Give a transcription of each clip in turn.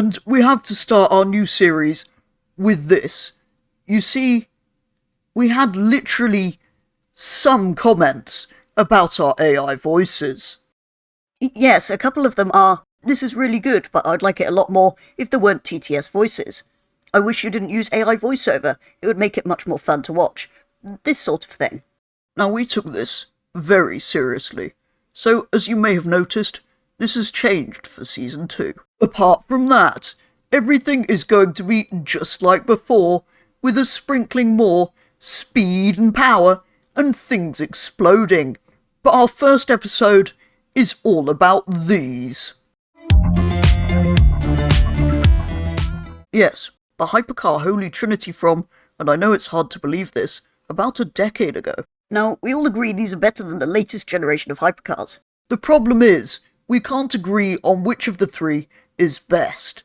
And we have to start our new series with this. You see, we had literally some comments about our AI voices. Yes, a couple of them are, "This is really good, but I'd like it a lot more if there weren't TTS voices. I wish you didn't use AI voiceover, it would make it much more fun to watch." This sort of thing. Now, we took this very seriously, so as you may have noticed, this has changed for Season 2. Apart from that, everything is going to be just like before, with a sprinkling more speed and power and things exploding. But our first episode is all about these. Yes, the Hypercar Holy Trinity from, and I know it's hard to believe this, about a decade ago. Now, we all agree these are better than the latest generation of hypercars. The problem is, we can't agree on which of the three is best.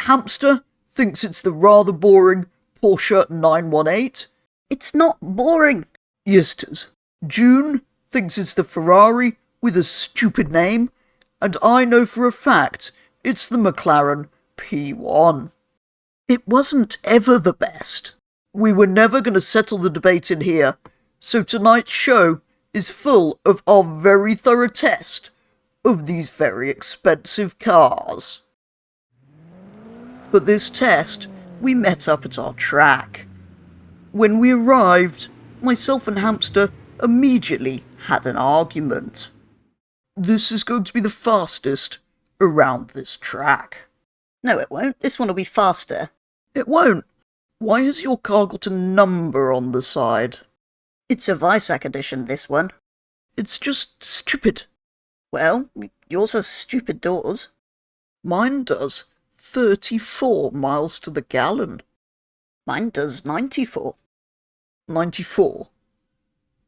Hamster thinks it's the rather boring Porsche 918. It's not boring. Yes, it is. June thinks it's the Ferrari with a stupid name, and I know for a fact it's the McLaren P1. It wasn't ever the best. We were never going to settle the debate in here, so tonight's show is full of our very thorough test of these very expensive cars. For this test, we met up at our track. When we arrived, myself and Hamster immediately had an argument. This is going to be the fastest around this track. No, it won't. This one will be faster. It won't. Why has your car got a number on the side? It's a Visac edition, this one. It's just stupid. Well, yours has stupid doors. Mine does 34 miles to the gallon. Mine does 94. 94.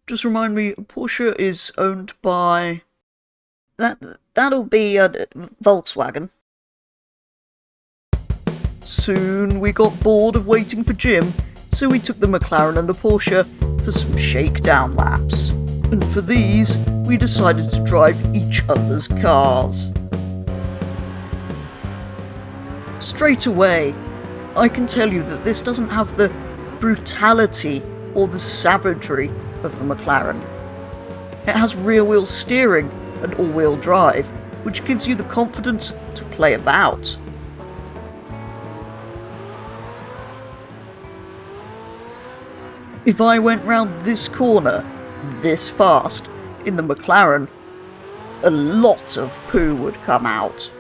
Just remind me, Porsche is owned by... That'll be a Volkswagen. Soon we got bored of waiting for Jim, so we took the McLaren and the Porsche for some shakedown laps. And for these, we decided to drive each other's cars. Straight away, I can tell you that this doesn't have the brutality or the savagery of the McLaren. It has rear-wheel steering and all-wheel drive, which gives you the confidence to play about. If I went round this corner this fast in the McLaren, a lot of poo would come out.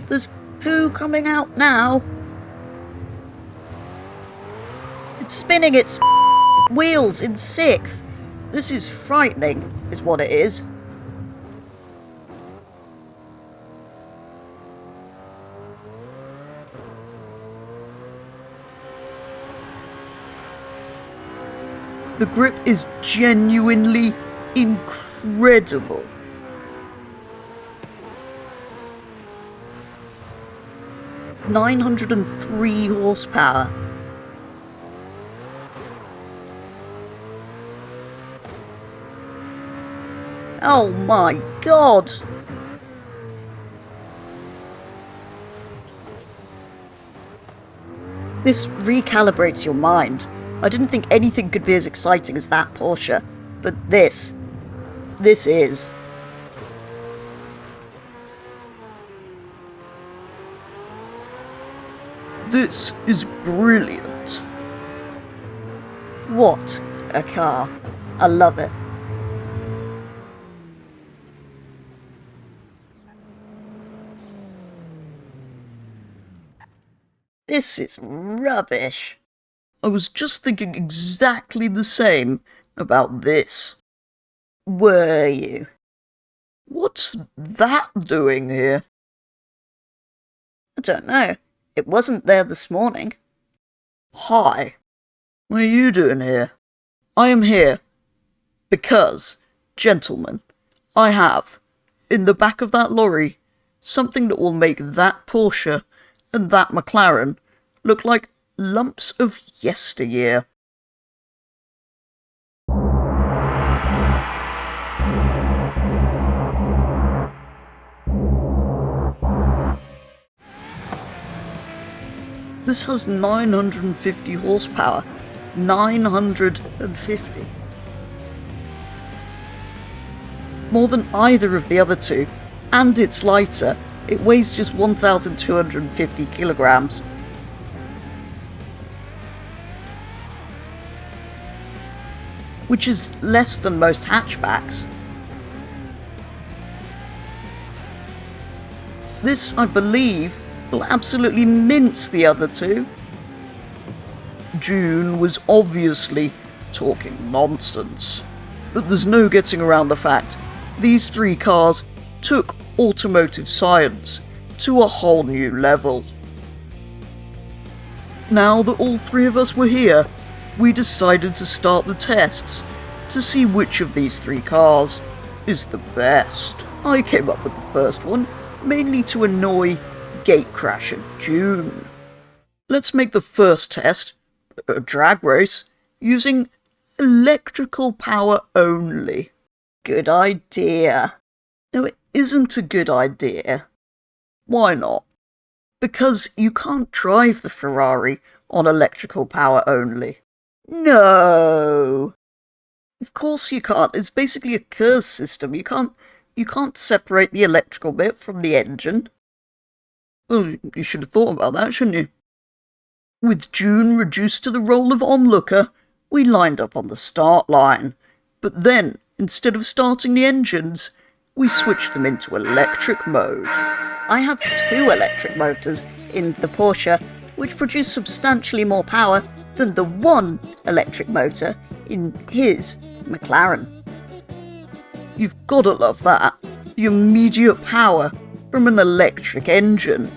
There's poo coming out now. It's spinning its wheels in sixth. This is frightening, is what it is. The grip is genuinely incredible. "903 horsepower. Oh my god! This recalibrates your mind. I didn't think anything could be as exciting as that Porsche, but this is. This is brilliant. What a car. I love it. This is rubbish. I was just thinking exactly the same about this. Were you? What's that doing here? I don't know. It wasn't there this morning. Hi. What are you doing here? I am here because, gentlemen, I have, in the back of that lorry, something that will make that Porsche and that McLaren look like lumps of yesteryear. This has 950 horsepower. 950. More than either of the other two, and it's lighter. It weighs just 1,250 kilograms. Which is less than most hatchbacks. This, I believe, will absolutely mince the other two. June was obviously talking nonsense, but there's no getting around the fact these three cars took automotive science to a whole new level. Now that all three of us were here, we decided to start the tests to see which of these three cars is the best. I came up with the first one, mainly to annoy Gatecrasher June. Let's make the first test, a drag race, using electrical power only. Good idea. No, it isn't a good idea. Why not? Because you can't drive the Ferrari on electrical power only. No! Of course you can't. It's basically a curse system. You can't separate the electrical bit from the engine. Well, you should have thought about that, shouldn't you? With June reduced to the role of onlooker, we lined up on the start line. But then, instead of starting the engines, we switched them into electric mode. I have two electric motors in the Porsche, which produce substantially more power than the one electric motor in his McLaren. You've gotta love that. The immediate power from an electric engine.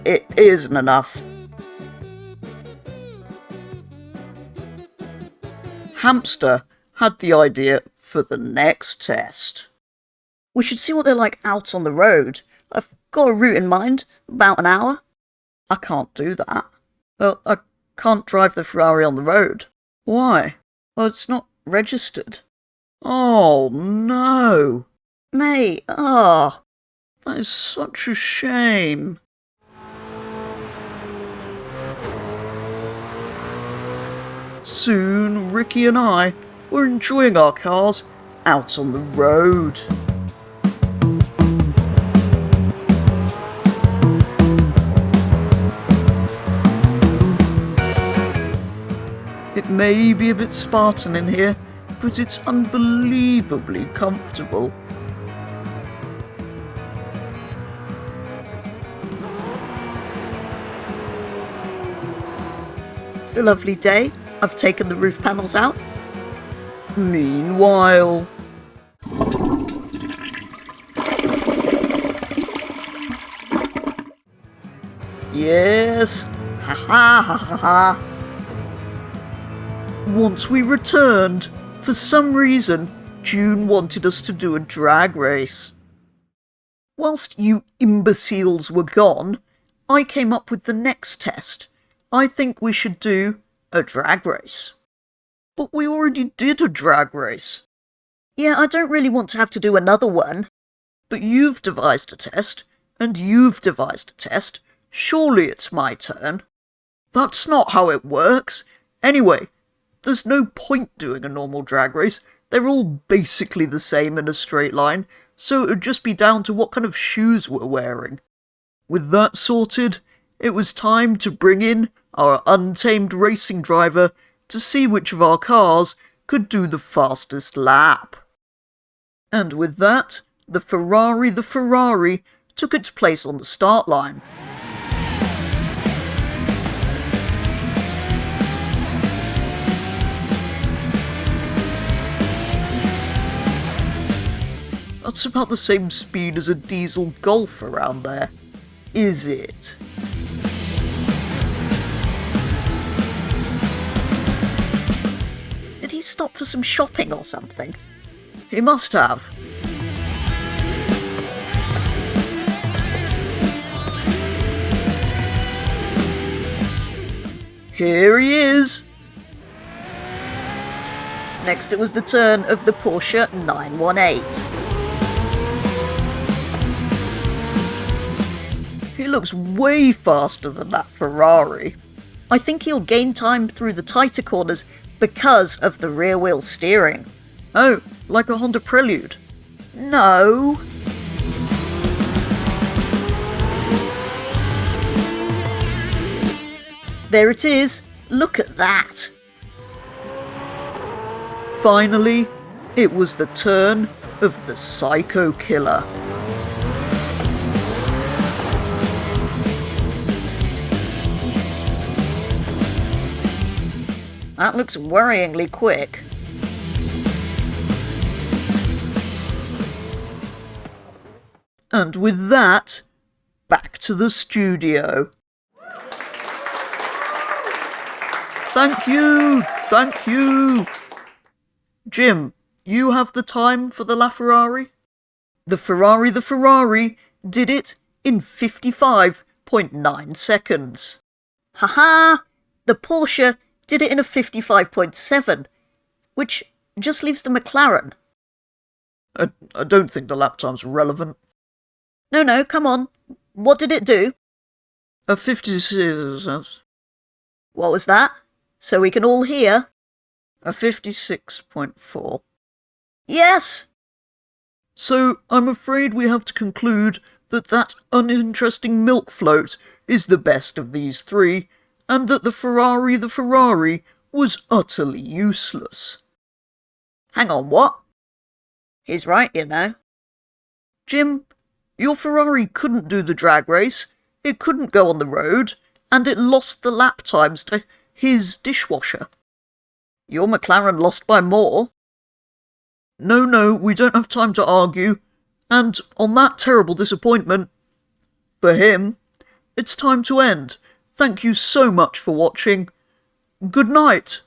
It isn't enough. Hamster had the idea for the next test. We should see what they're like out on the road. I've got a route in mind, about an hour. I can't do that. Well, I can't drive the Ferrari on the road. Why? Well, it's not registered. Oh, no. Mate, that is such a shame. Soon, Ricky and I were enjoying our cars out on the road. It may be a bit Spartan in here, but it's unbelievably comfortable. It's a lovely day. I've taken the roof panels out. Meanwhile... Yes! Ha ha ha ha ha! Once we returned, for some reason, June wanted us to do a drag race. Whilst you imbeciles were gone, I came up with the next test. I think we should do a drag race. But we already did a drag race. Yeah, I don't really want to have to do another one. But you've devised a test, and you've devised a test. Surely it's my turn. That's not how it works. Anyway, there's no point doing a normal drag race. They're all basically the same in a straight line, so it would just be down to what kind of shoes we're wearing. With that sorted, it was time to bring in our untamed racing driver to see which of our cars could do the fastest lap. And with that, the Ferrari took its place on the start line. That's about the same speed as a diesel Golf around there, is it? Did he stop for some shopping or something? He must have. Here he is! Next it was the turn of the Porsche 918. It looks way faster than that Ferrari. I think he'll gain time through the tighter corners because of the rear wheel steering. Oh, like a Honda Prelude. No. There it is. Look at that. Finally, it was the turn of the Psycho Killer. That looks worryingly quick. And with that, back to the studio. Thank you! Thank you! Jim, you have the time for the LaFerrari? The Ferrari did it in 55.9 seconds. Haha! The Porsche did it in a 55.7, which just leaves the McLaren. I don't think the lap time's relevant. No, come on. What did it do? A 56... What was that? So we can all hear. A 56.4. Yes! So I'm afraid we have to conclude that uninteresting milk float is the best of these three, and that the Ferrari was utterly useless. Hang on, what? He's right, you know. Jim, your Ferrari couldn't do the drag race, it couldn't go on the road, and it lost the lap times to his dishwasher. Your McLaren lost by more. No, we don't have time to argue, and on that terrible disappointment, for him, it's time to end. Thank you so much for watching. Good night.